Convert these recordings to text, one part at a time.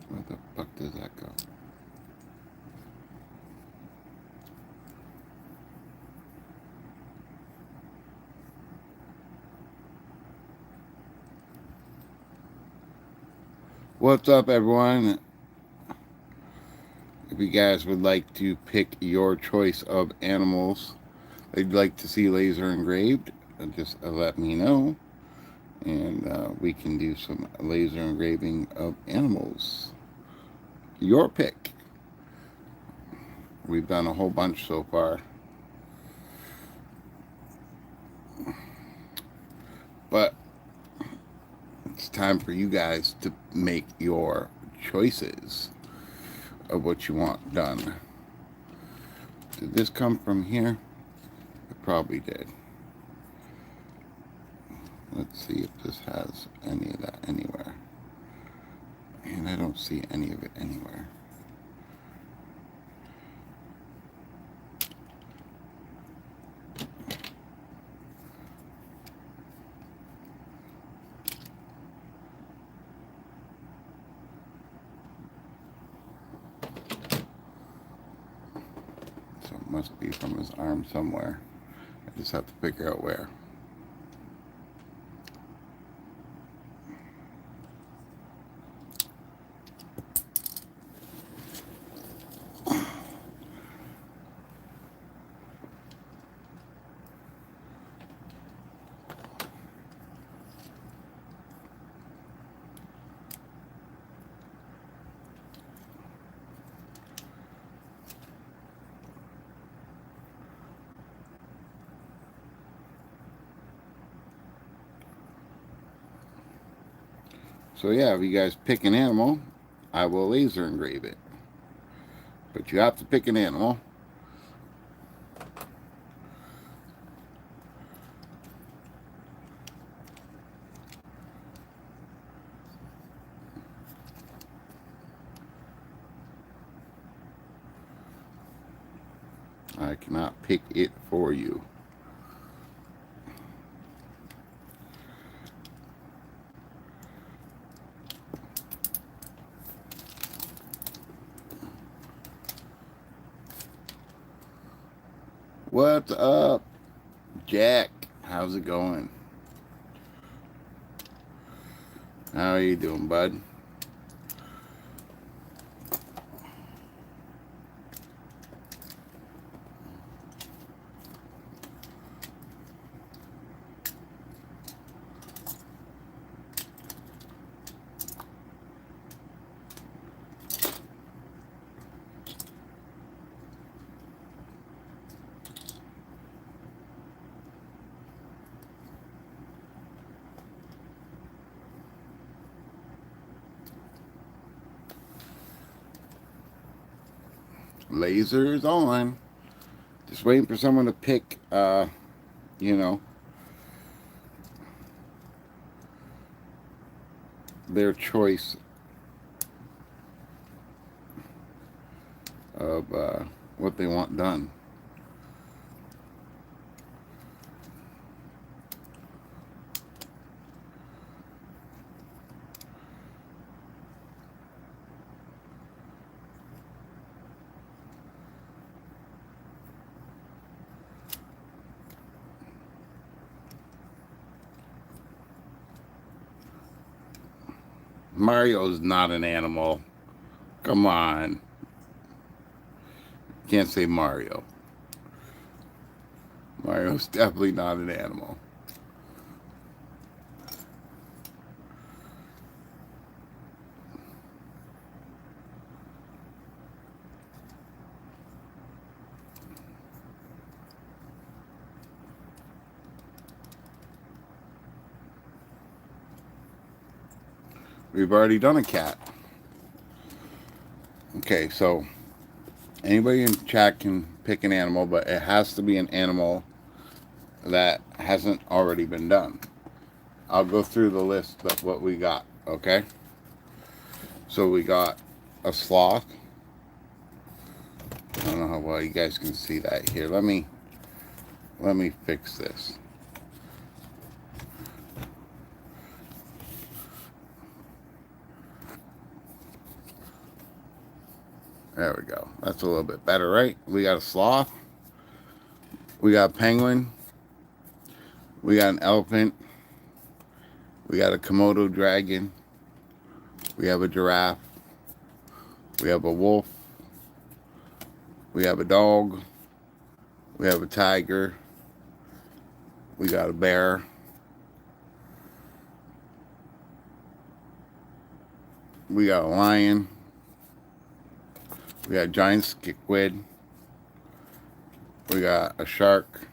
Where the fuck does that go? What's up, everyone? If you guys would like to pick your choice of animals that you'd like to see laser engraved, just let me know, and we can do some laser engraving of animals. Your pick. We've done a whole bunch so far, but it's time for you guys to make your choices of what you want done. Did this come from here? It probably did. Let's see if this has any of that anywhere. And I don't see any of it anywhere. So it must be from his arm somewhere. I just have to figure out where. So yeah, if you guys pick an animal, I will laser engrave it. But you have to pick an animal. I cannot pick it for you. What's up, Jack? How's it going? How are you doing, bud? Laser's on. Just waiting for someone to pick, you know, their choice of what they want done. Mario's not an animal. Come on. Can't say Mario. Mario's definitely not an animal. We've already done a cat. Okay, so anybody in chat can pick an animal, but it has to be an animal that hasn't already been done. I'll go through the list of what we got, okay? So we got a sloth. I don't know how well you guys can see that here. Let me fix this. There we go. That's a little bit better, right? We got a sloth. We got a penguin. We got an elephant. We got a Komodo dragon. We have a giraffe. We have a wolf. We have a dog. We have a tiger. We got a bear. We got a lion. We got a giant squid. We got a shark.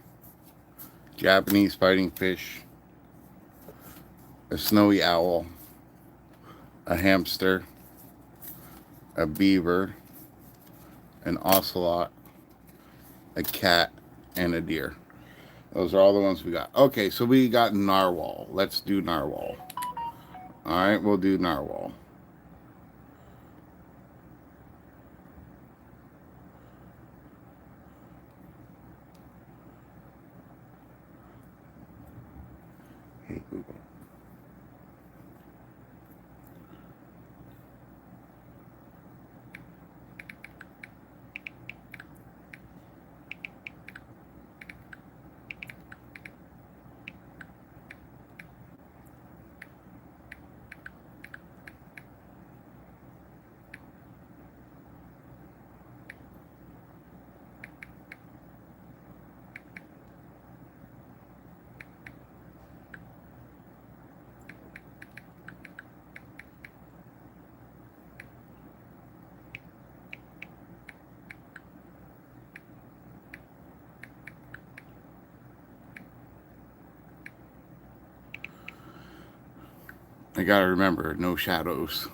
Japanese fighting fish. A snowy owl. A hamster. A beaver. An ocelot. A cat. And a deer. Those are all the ones we got. Okay, so we got narwhal. Let's do narwhal. Alright, we'll do narwhal. Hey, Google. I gotta remember, no shadows.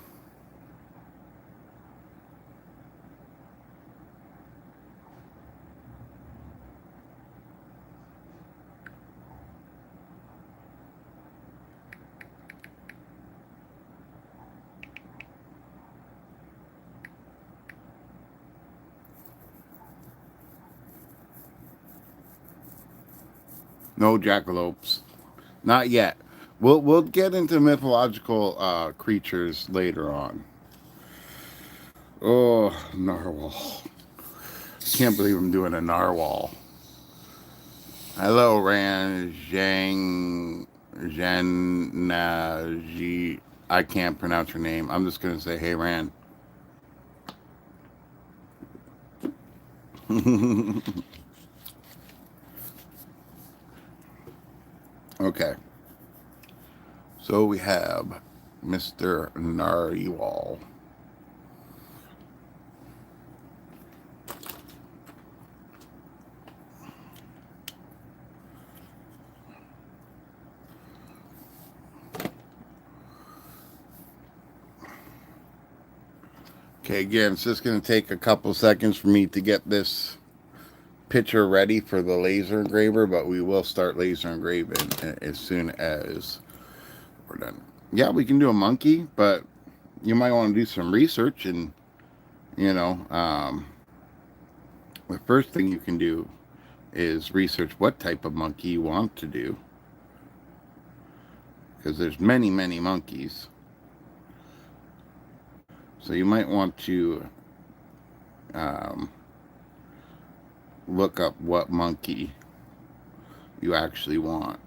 No jackalopes. Not yet. We'll get into mythological creatures later on. Oh, narwhal. Can't believe I'm doing a narwhal. Hello, Ran Zhang Zhanaji. I can't pronounce her name. I'm just gonna say, hey, Ran. Okay. So we have Mr. Narwhal. Okay, again, it's just going to take a couple seconds for me to get this picture ready for the laser engraver, but we will start laser engraving as soon as we're done. Yeah, we can do a monkey, but you might want to do some research and, you know, the first thing you can do is research what type of monkey you want to do, because there's many monkeys. So you might want to look up what monkey you actually want.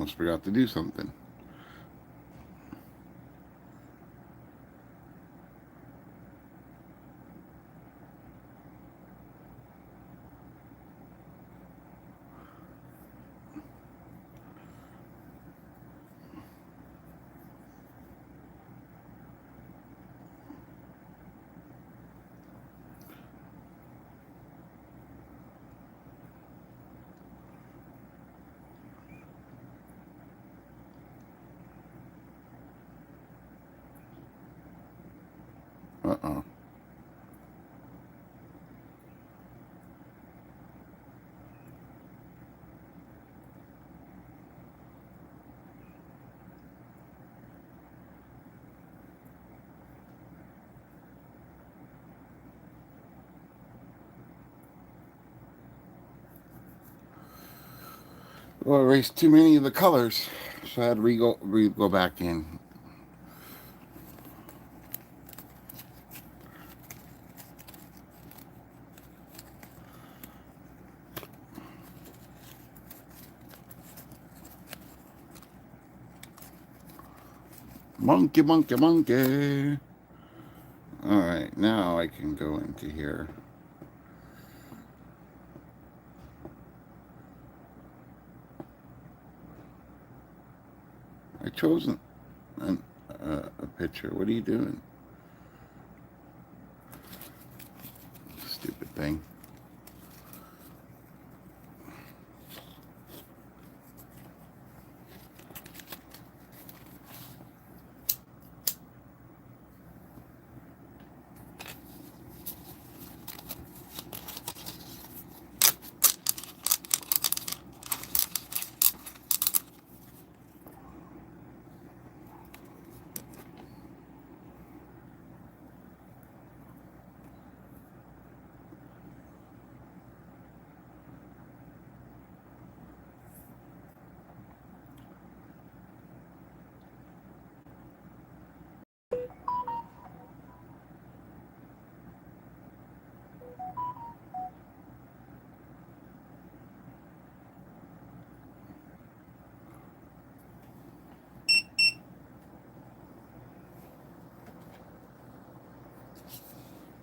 almost forgot to do something. Uh-oh. Well, I erased too many of the colors, so I had to go back in. Monkey, monkey, monkey. All right, now I can go into here. I chose a picture. What are you doing? Stupid thing.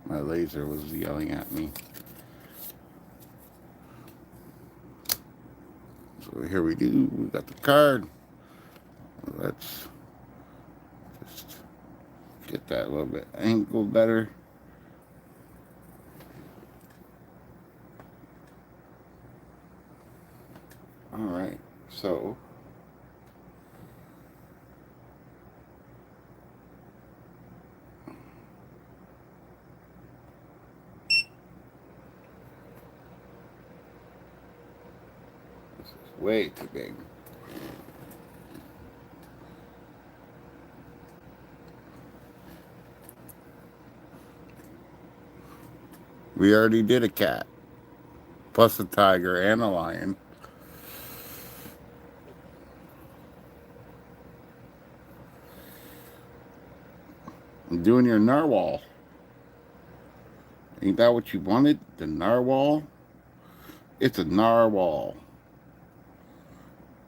My laser was yelling at me. So here we do. We got the card. Let's just get that a little bit angled better. All right. So this is way too big. We already did a cat, plus a tiger and a lion. I'm doing your narwhal. Ain't that what you wanted? The narwhal? It's a narwhal.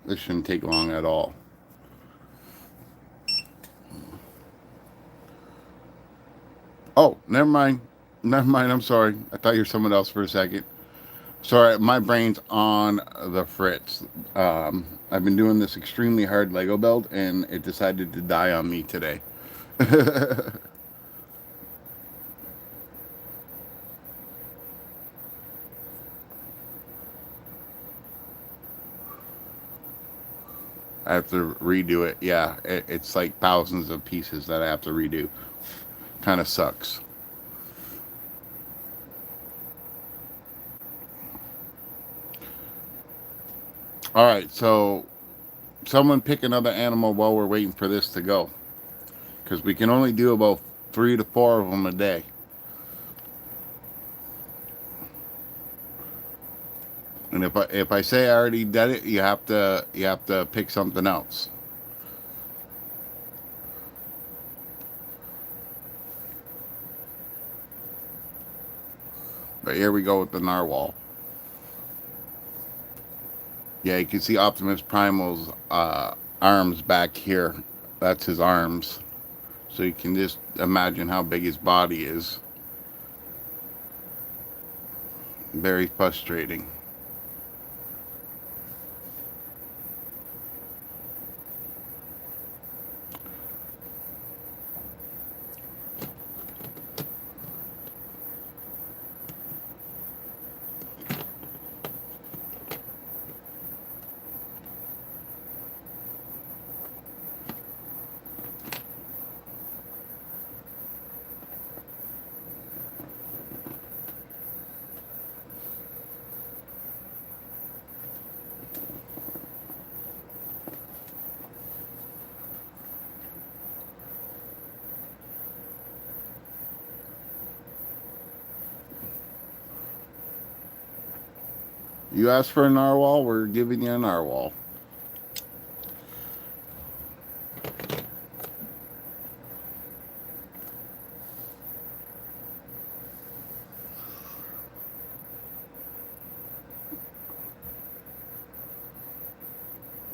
This shouldn't take long at all. Oh, never mind. Never mind. I'm sorry. I thought you were someone else for a second. Sorry, my brain's on the fritz. I've been doing this extremely hard Lego build, and it decided to die on me today. I have to redo it. Yeah, it's like thousands of pieces that I have to redo. Kind of sucks. All right, so someone pick another animal while we're waiting for this to go, because we can only do about 3 to 4 of them a day. And if I say I already did it, you have to pick something else. But here we go with the narwhal. Yeah, you can see Optimus Primal's arms back here. That's his arms. So you can just imagine how big his body is. Very frustrating. You asked for a narwhal, we're giving you a narwhal.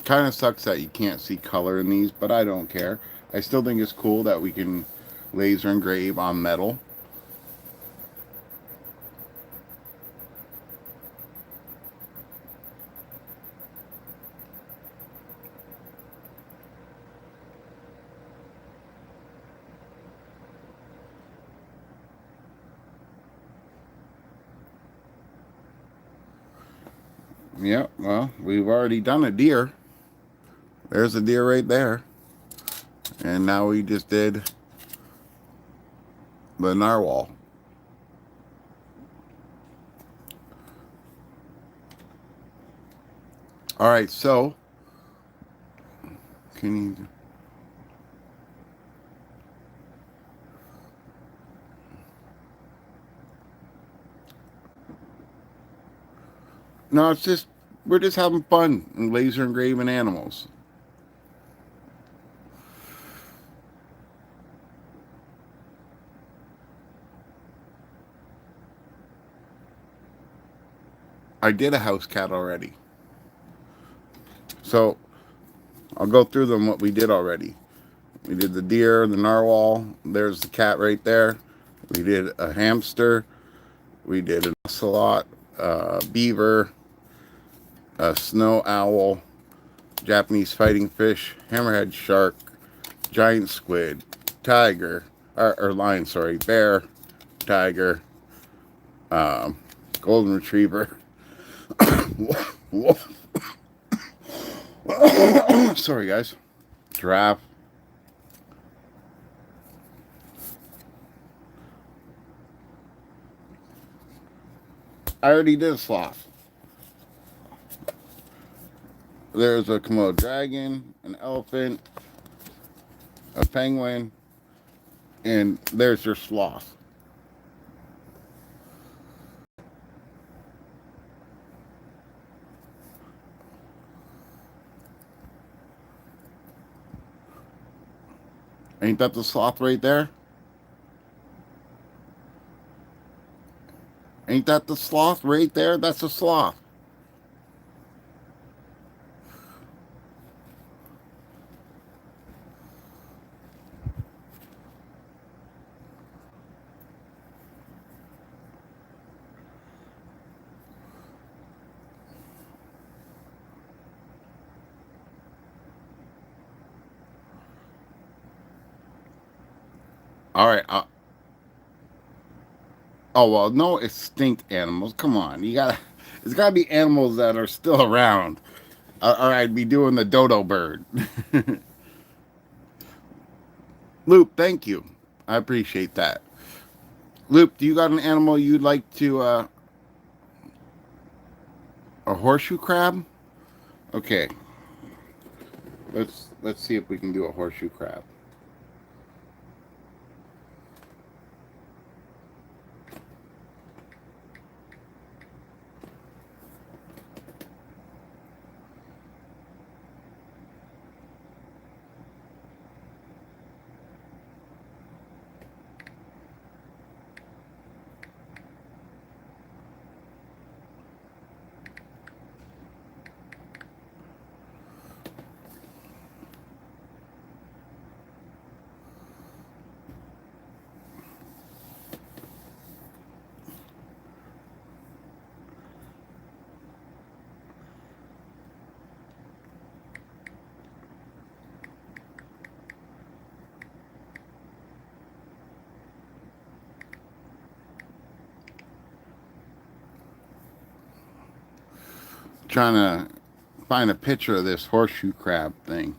Kind of sucks that you can't see color in these, but I don't care. I still think it's cool that we can laser engrave on metal. Yeah, well, we've already done a deer. There's a deer right there. And now we just did the narwhal. All right, so can you? No, it's just we're just having fun and laser engraving animals. I did a house cat already, so I'll go through them. What we did already. We did the deer, the narwhal. There's the cat right there. We did a hamster. We did an ocelot, beaver, a snow owl, Japanese fighting fish, hammerhead shark, giant squid, tiger, or lion, sorry, bear, tiger, um, golden retriever, wolf. Sorry, guys. Giraffe. I already did a sloth. There's a Komodo dragon, an elephant, a penguin, and there's your sloth. Ain't that the sloth right there? Ain't that the sloth right there? That's a sloth. All right. Oh well, no extinct animals. Come on, you gotta. It's gotta be animals that are still around, or I'd be doing the dodo bird. Loop, thank you. I appreciate that. Loop, do you got an animal you'd like to? A horseshoe crab? Okay, let's see if we can do a horseshoe crab. trying to find a picture of this horseshoe crab thing.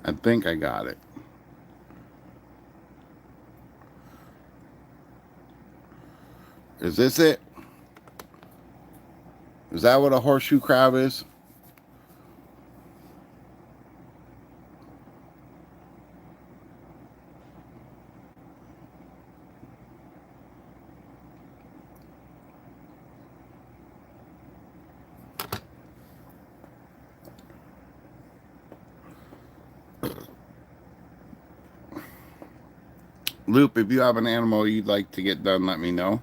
I think I got it. Is this it? Is that what a horseshoe crab is? Loop, if you have an animal you'd like to get done, let me know.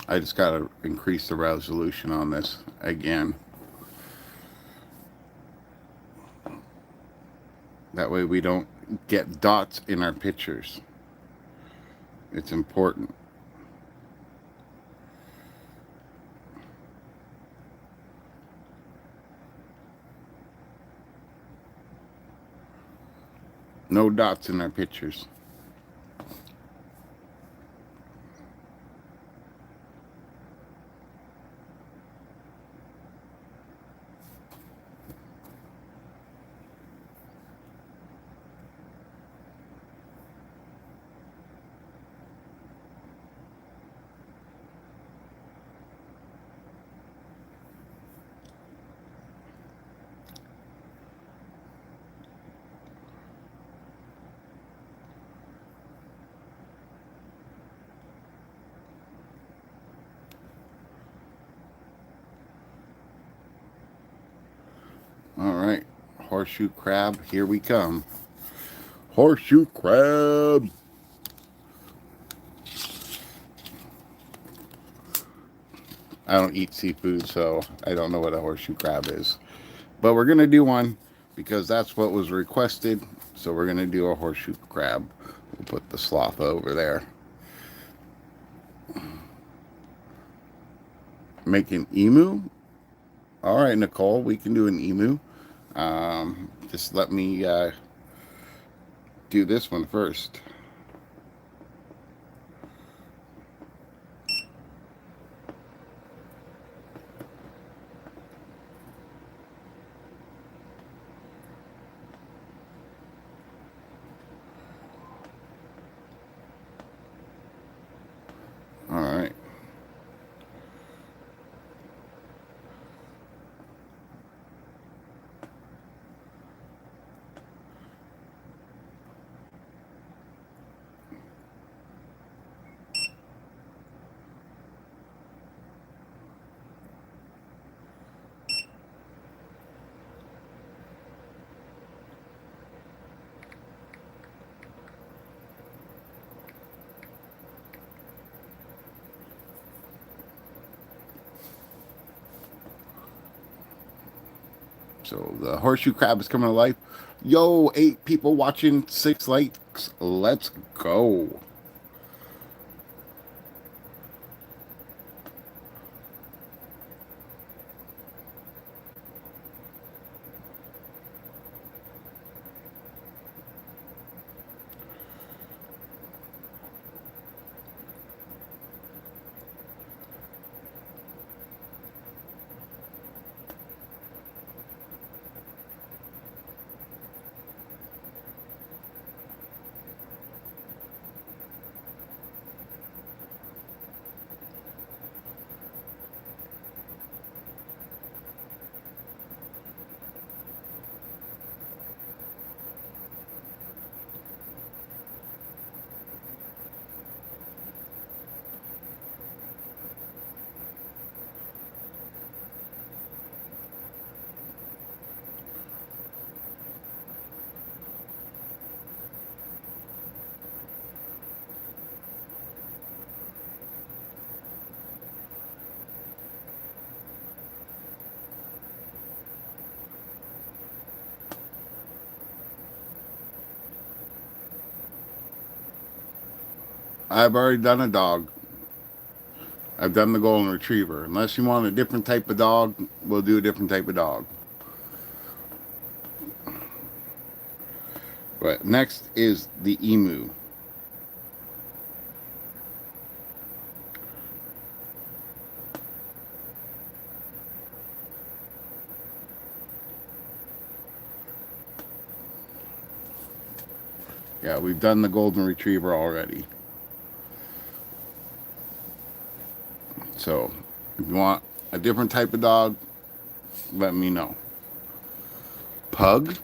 I just got to increase the resolution on this again. That way we don't get dots in our pictures. It's important. No dots in our pictures. All right, horseshoe crab, here we come. Horseshoe crab. I don't eat seafood, so I don't know what a horseshoe crab is. But we're going to do one because that's what was requested. So we're going to do a horseshoe crab. We'll put the sloth over there. Make an emu. All right, Nicole, we can do an emu. Just let me do this one first. All right. So the horseshoe crab is coming to life. Yo, 8 people watching, 6 likes. Let's go. I've already done a dog. I've done the golden retriever. Unless you want a different type of dog, we'll do a different type of dog. But next is the emu. Yeah, we've done the golden retriever already. So, if you want a different type of dog, let me know. Pug.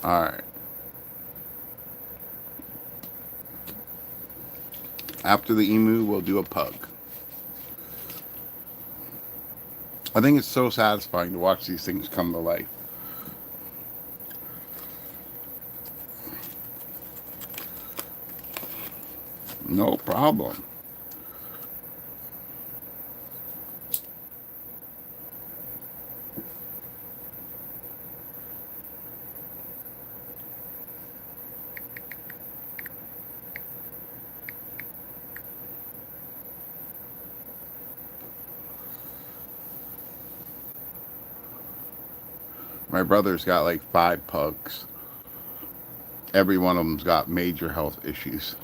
All right. After the emu, we'll do a pug. I think it's so satisfying to watch these things come to life. No problem. My brother's got like 5 pugs. Every one of them's got major health issues.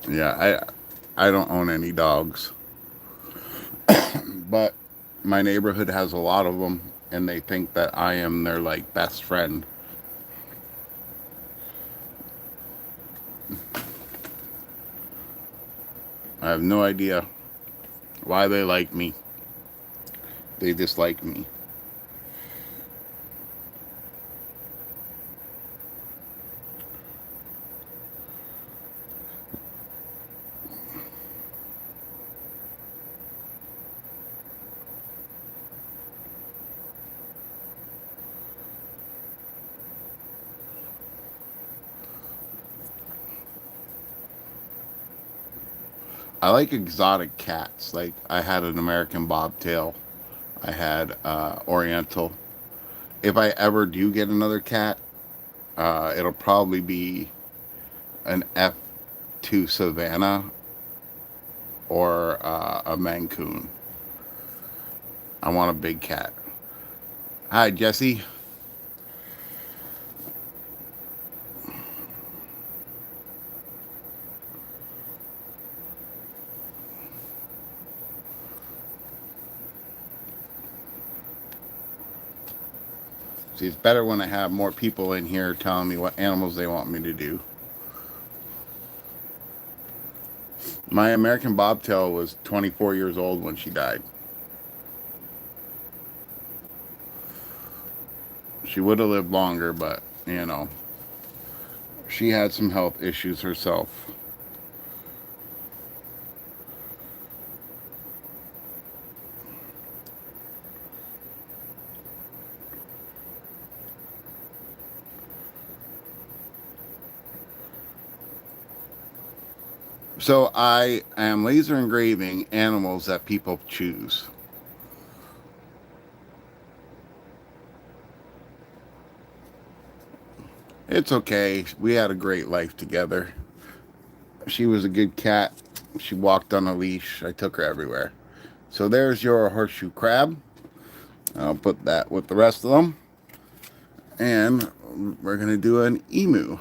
Yeah, I don't own any dogs, but my neighborhood has a lot of them, and they think that I am their like best friend. I have no idea why they like me. They dislike me. I like exotic cats. Like I had an American bobtail. I had Oriental. If I ever do get another cat, it'll probably be an F2 Savannah or a Mancoon. I want a big cat. Hi, Jesse. See, it's better when I have more people in here telling me what animals they want me to do. My American bobtail was 24 years old when she died. She would have lived longer, but, she had some health issues herself. So I am laser engraving animals that people choose. It's okay. We had a great life together. She was a good cat. She walked on a leash. I took her everywhere. So there's your horseshoe crab. I'll put that with the rest of them. And we're going to do an emu.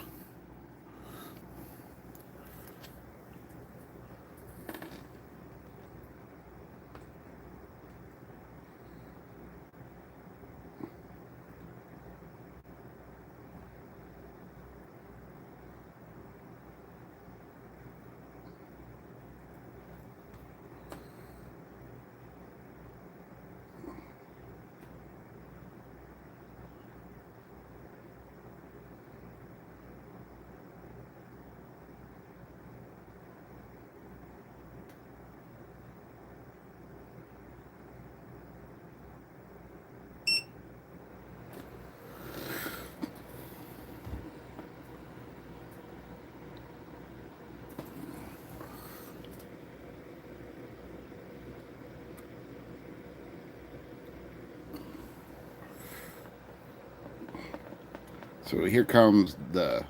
So here comes the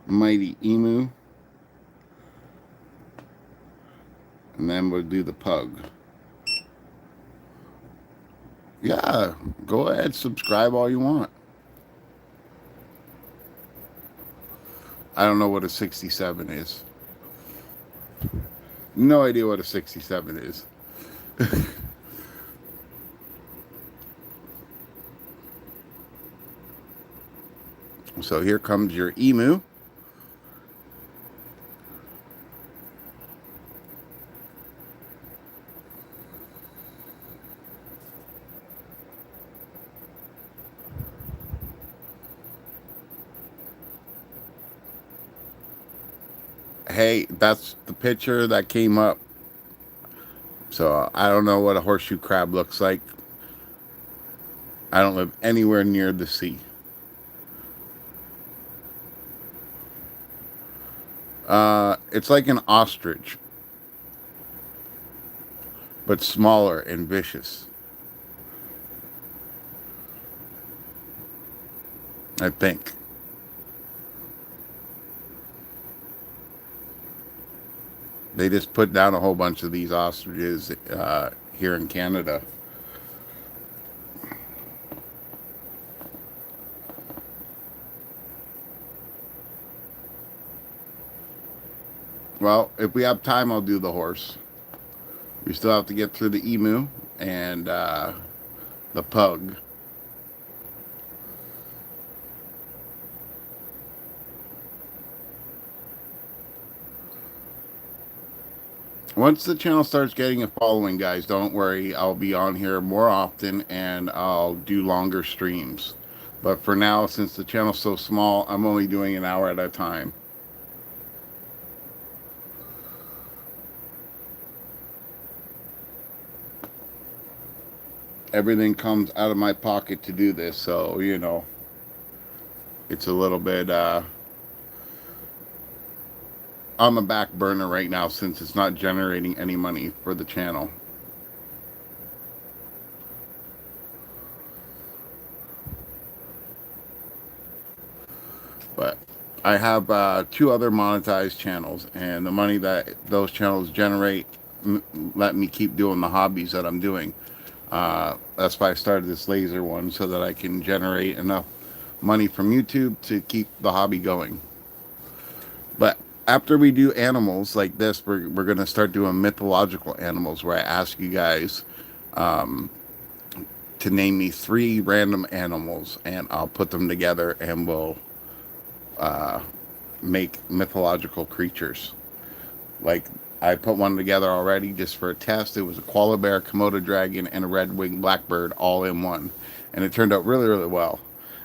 mighty emu. And then we'll do the pug. Yeah, go ahead, subscribe all you want. I don't know what a 67 is. No idea what a 67 is. So here comes your emu. Hey, that's the picture that came up. So I don't know what a horseshoe crab looks like. I don't live anywhere near the sea. It's like an ostrich, but smaller and vicious, I think. They just put down a whole bunch of these ostriches here in Canada. Well, if we have time, I'll do the horse. We still have to get through the emu and the pug. Once the channel starts getting a following, guys, don't worry. I'll be on here more often and I'll do longer streams. But for now, since the channel's so small, I'm only doing an hour at a time. Everything comes out of my pocket to do this, so, you know, it's a little bit on the back burner right now since it's not generating any money for the channel. But I have 2 other monetized channels, and the money that those channels generate let me keep doing the hobbies that I'm doing. That's why I started this laser one, so that I can generate enough money from YouTube to keep the hobby going. But after we do animals like this, we're going to start doing mythological animals, where I ask you guys to name me 3 random animals, and I'll put them together and we'll make mythological creatures. Like, I put one together already just for a test. It was a koala bear, Komodo dragon, and a red-winged blackbird all in one. And it turned out really, really well.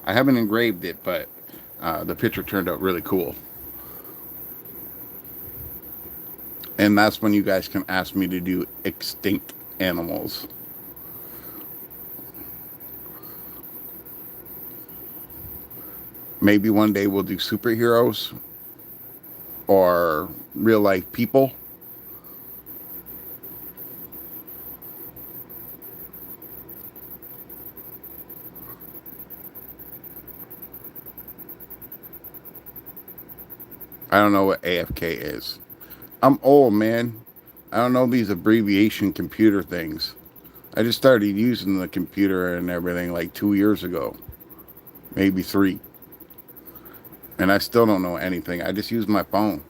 I haven't engraved it, but the picture turned out really cool. And that's when you guys can ask me to do extinct animals. Maybe one day we'll do superheroes or real life people. I don't know what AFK is. I'm old, man. I don't know these abbreviation computer things. I just started using the computer and everything like 2 years ago. Maybe 3. And I still don't know anything. I just use my phone.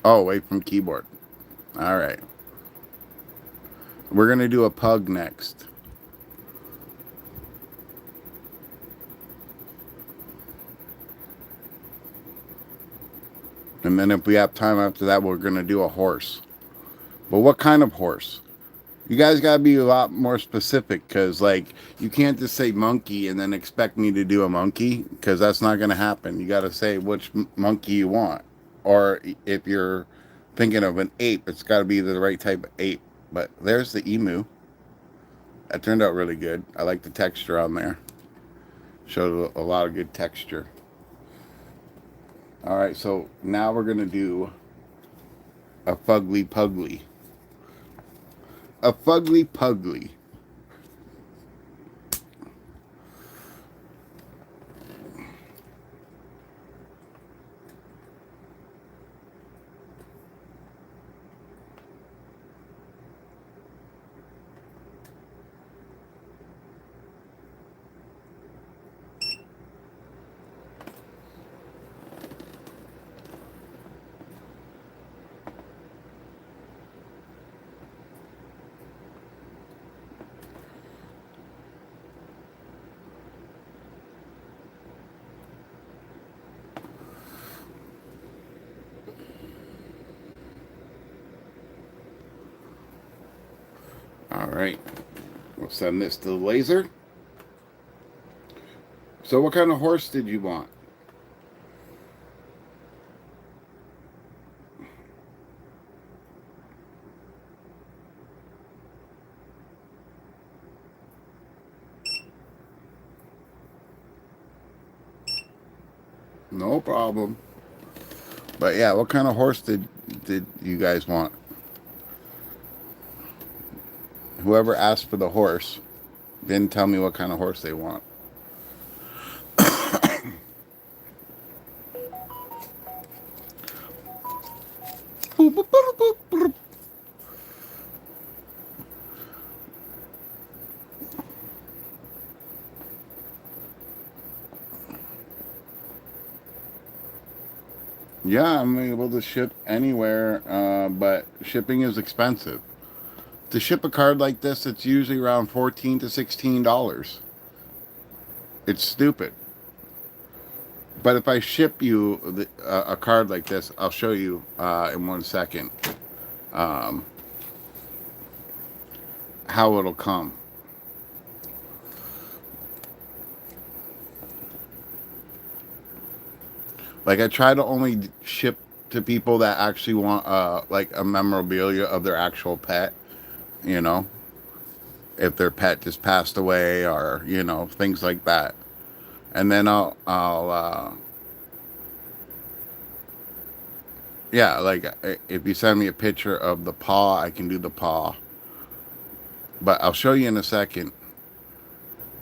Oh, away from keyboard. All right. We're going to do a pug next. And then if we have time after that, we're going to do a horse. But what kind of horse? You guys got to be a lot more specific, because, like, you can't just say monkey and then expect me to do a monkey, because that's not going to happen. You got to say which monkey you want. Or if you're thinking of an ape, it's got to be the right type of ape. But there's the emu. That turned out really good. I like the texture on there. Showed a lot of good texture. All right, so now we're going to do a fugly pugly. A fugly pugly. All right. We'll send this to the laser. So what kind of horse did you want? No problem. But yeah, what kind of horse did you guys want? Whoever asked for the horse didn't tell me what kind of horse they want. Yeah, I'm able to ship anywhere, but shipping is expensive. To ship a card like this, it's usually around $14 to $16. It's stupid. But if I ship you a card like this, I'll show you in 1 second um, how it'll come. Like I try to only ship to people that actually want like a memorabilia of their actual pet, you know, if their pet just passed away or, you know, things like that. And then I'll yeah, like if you send me a picture of the paw, I can do the paw. But I'll show you in a second.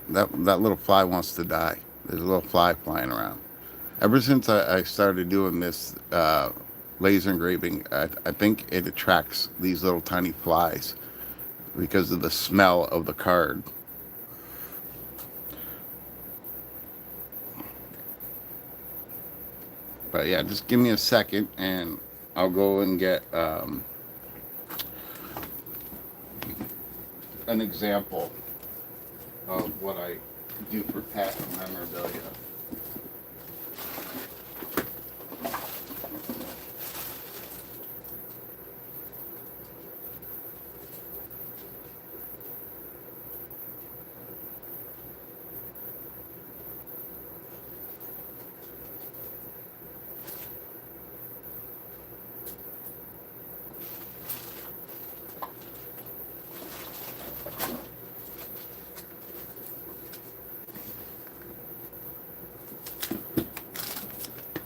That little fly wants to die. There's a little fly flying around. Ever since I started doing this laser engraving, I think it attracts these little tiny flies because of the smell of the card. But yeah, just give me a second and I'll go and get an example of what I do for pet memorabilia.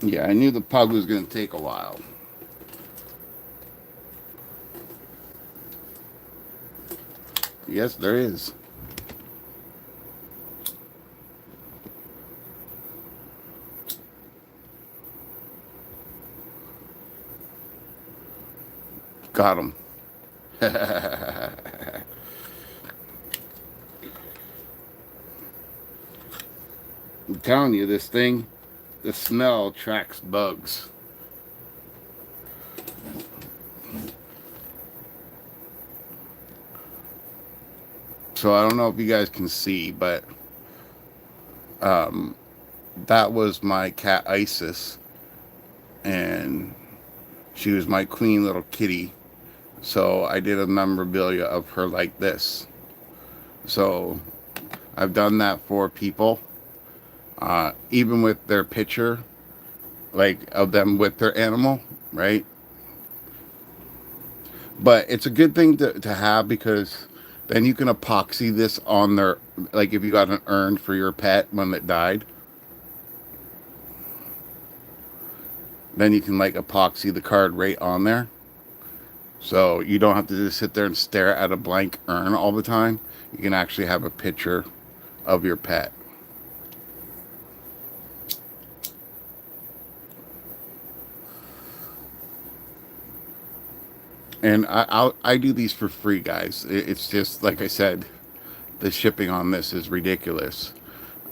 Yeah, I knew the pug was going to take a while. Yes, there is. Got him. I'm telling you, this thing, the smell attracts bugs. So I don't know if you guys can see, but um, that was my cat Isis, and she was my queen little kitty. So I did a memorabilia of her like this. So I've done that for people, even with their picture, like of them with their animal, right? But it's a good thing to have because then you can epoxy this on their, like if you got an urn for your pet when it died, then you can like epoxy the card right on there. So you don't have to just sit there and stare at a blank urn all the time. You can actually have a picture of your pet. And I do these for free, guys. It's just like I said, the shipping on this is ridiculous.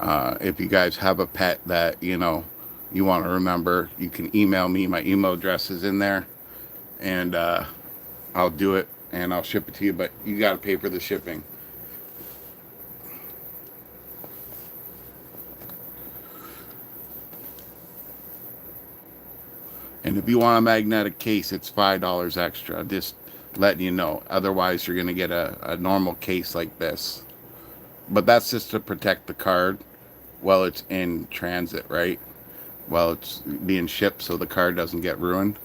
If you guys have a pet that you want to remember, you can email me. My email address is in there, and I'll do it and I'll ship it to you. But you got to pay for the shipping. And if you want a magnetic case, it's $5 extra. Just letting you know. Otherwise, you're gonna get a normal case like this. But that's just to protect the card while it's in transit, right? While it's being shipped, so the card doesn't get ruined.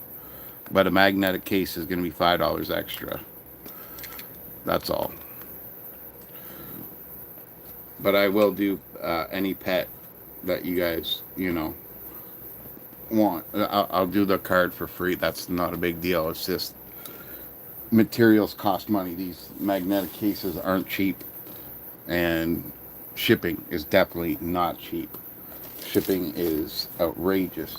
But a magnetic case is gonna be $5 extra. That's all. But I will do any pet that you guys want. I'll do the card for free. That's not a big deal. It's just materials cost money. These magnetic cases aren't cheap, and shipping is definitely not cheap. Shipping is outrageous.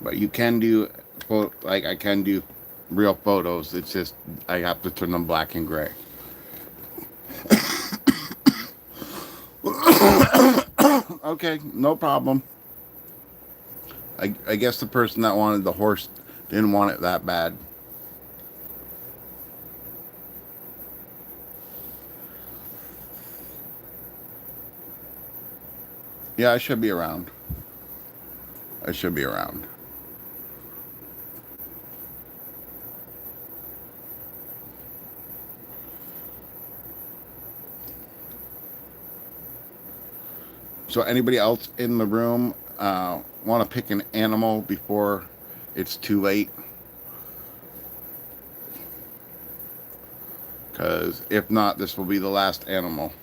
But you can do, like I can do real photos. It's just I have to turn them black and gray. Okay, no problem. I guess the person that wanted the horse didn't want it that bad. Yeah, I should be around. I should be around. So anybody else in the room want to pick an animal before it's too late? Because if not, this will be the last animal.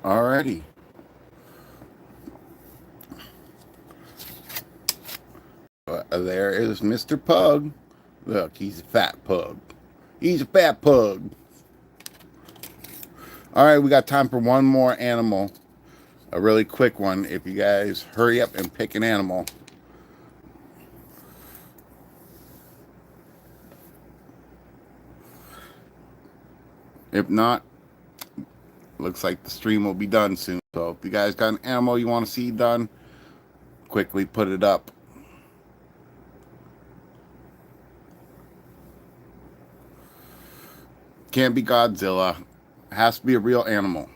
Alrighty. There is Mr. Pug. Look, he's a fat pug. He's a fat pug. All right, we got time for one more animal. A really quick one. If you guys hurry up and pick an animal. If not, looks like the stream will be done soon. So if you guys got an animal you want to see done, quickly put it up. Can't be Godzilla. Has to be a real animal.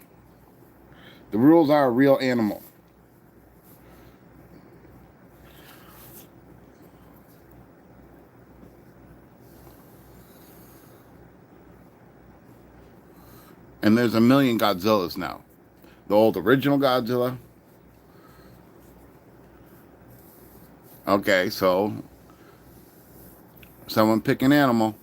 The rules are a real animal. And there's a million Godzillas now. The old original Godzilla. Okay, so someone pick an animal.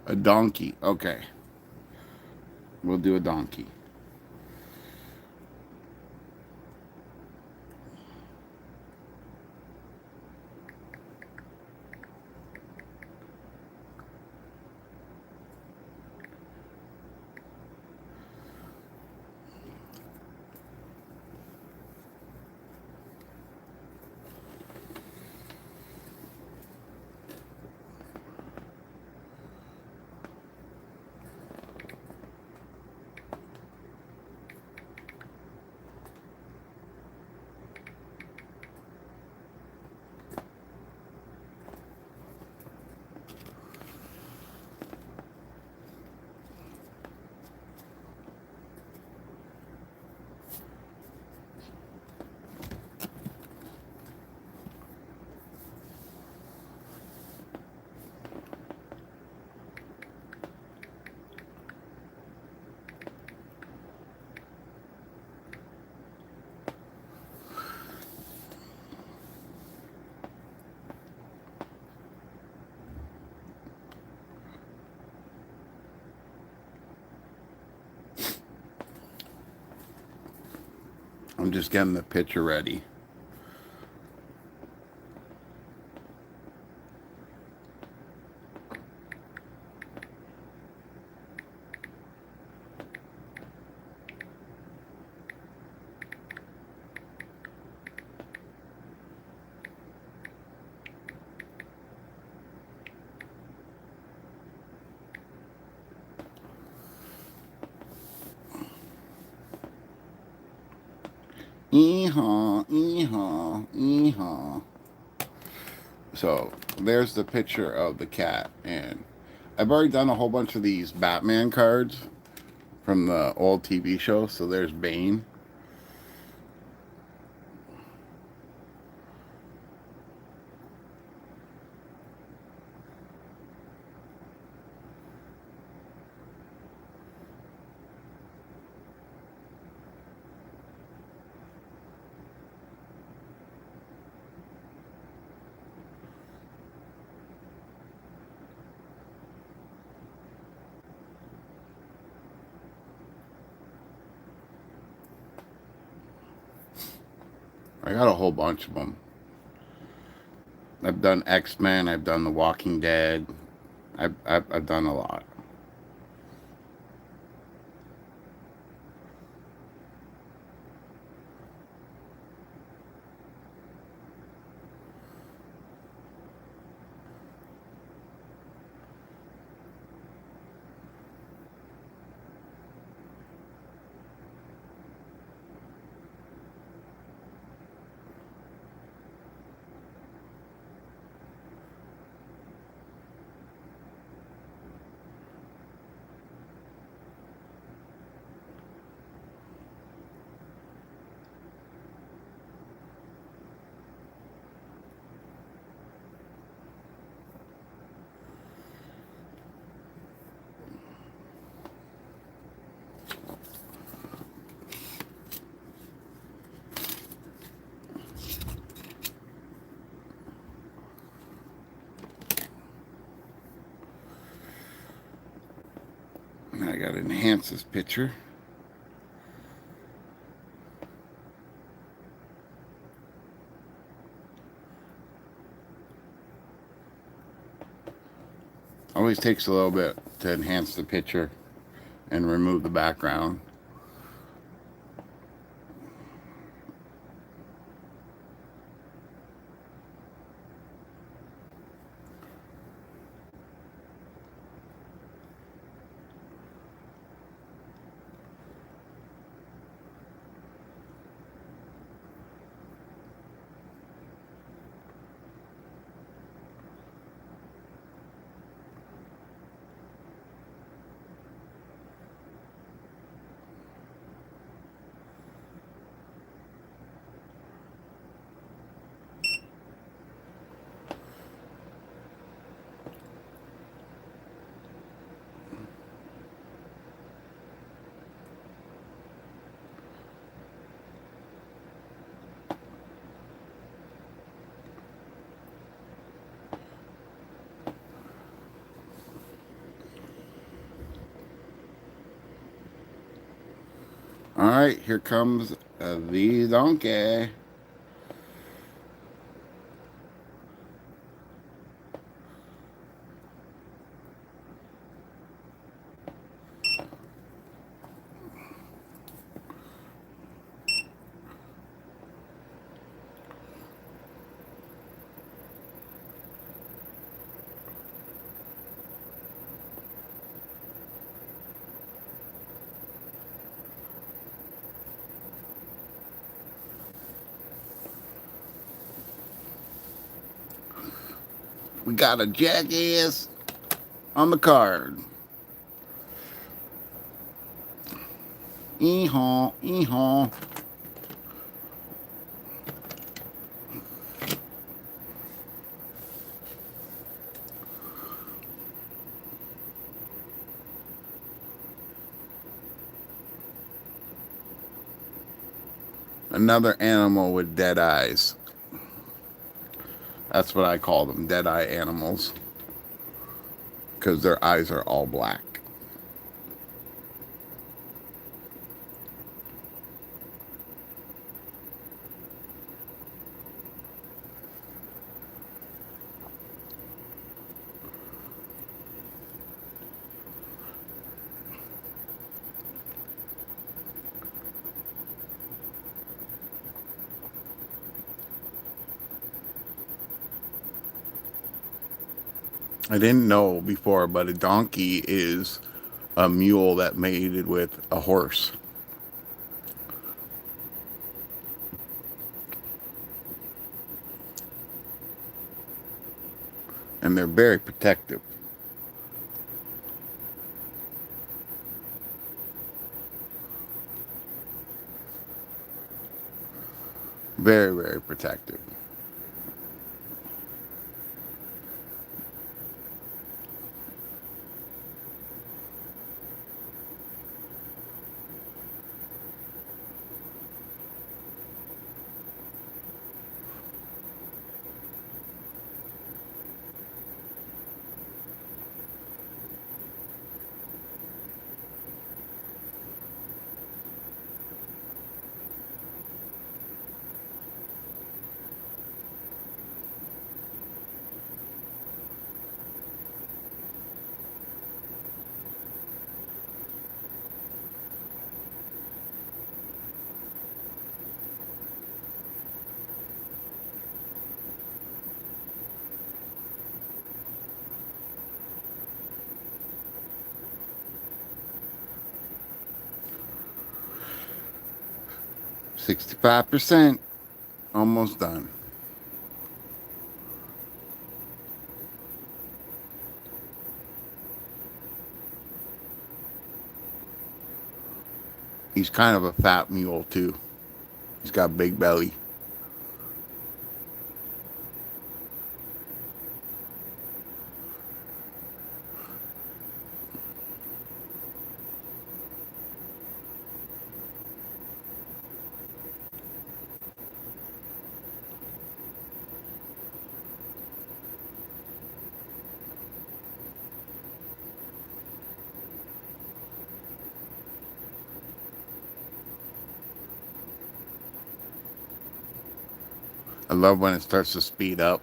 A donkey. Okay. We'll do a donkey. I'm just getting the picture ready. Eehaw, eehaw, eehaw. So there's the picture of the cat, and I've already done a whole bunch of these Batman cards from the old TV show. So there's Bane. I got a whole bunch of them. I've done X-Men. I've done The Walking Dead. I've done a lot. I got to enhance this picture. Always takes a little bit to enhance the picture and remove the background. All right, here comes the donkey. We got a jackass on the card. Eehaw, eehaw. Another animal with dead eyes. That's what I call them, dead eye animals. Because their eyes are all black. I didn't know before, but a donkey is a mule that mated with a horse. And they're very protective. Very, very protective. $65%. Almost done. He's kind of a fat mule too. He's got a big belly. I love when it starts to speed up.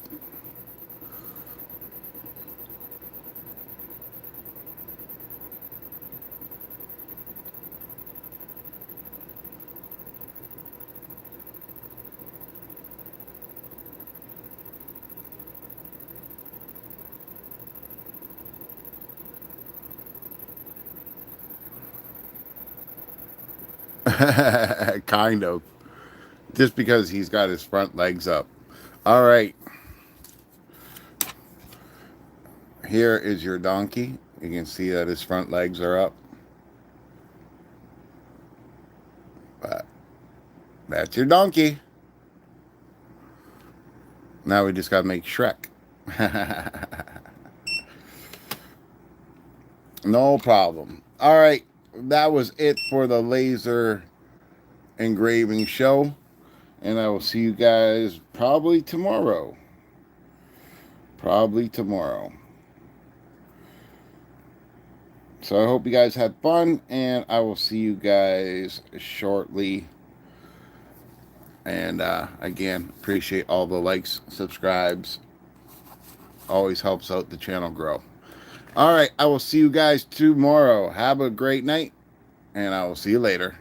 Kind of. Just because he's got his front legs up. All right. Here is your donkey. You can see that his front legs are up. But that's your donkey. Now we just got to make Shrek. No problem. All right. That was it for the laser engraving show. And I will see you guys probably tomorrow. Probably tomorrow. So I hope you guys had fun, and I will see you guys shortly. And again, appreciate all the likes, subscribes. Always helps out the channel grow. All right, I will see you guys tomorrow. Have a great night, and I will see you later.